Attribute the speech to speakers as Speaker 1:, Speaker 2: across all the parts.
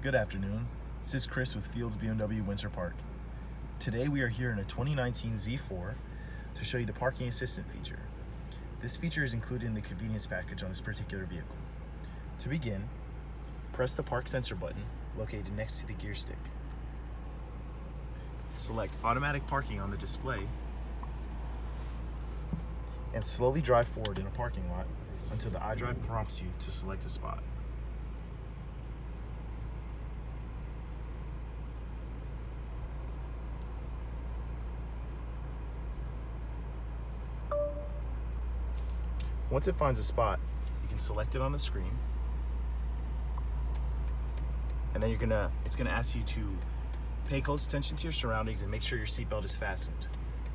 Speaker 1: Good afternoon. This is Chris with Fields BMW Winter Park. Today we are here in a 2019 Z4 to show you the parking assistant feature. This feature is included in the convenience package on this particular vehicle. To begin, press the park sensor button located next to the gear stick. Select automatic parking on the display and slowly drive forward in a parking lot until the iDrive prompts you to select a spot. Once it finds a spot, you can select it on the screen, and then it's gonna ask you to pay close attention to your surroundings and make sure your seatbelt is fastened.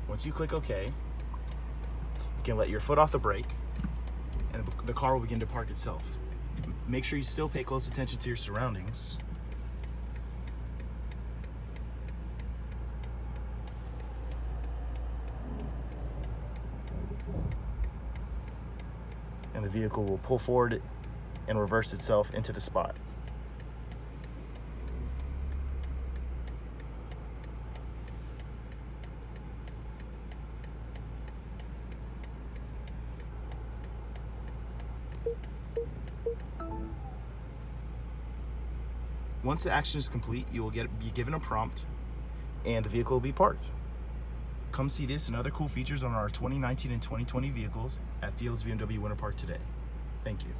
Speaker 1: Once you click OK, you can let your foot off the brake, and the car will begin to park itself. Make sure you still pay close attention to your surroundings. And the vehicle will pull forward and reverse itself into the spot. Once the action is complete, you will be given a prompt and the vehicle will be parked. Come see this and other cool features on our 2019 and 2020 vehicles at Fields BMW Winter Park today. Thank you.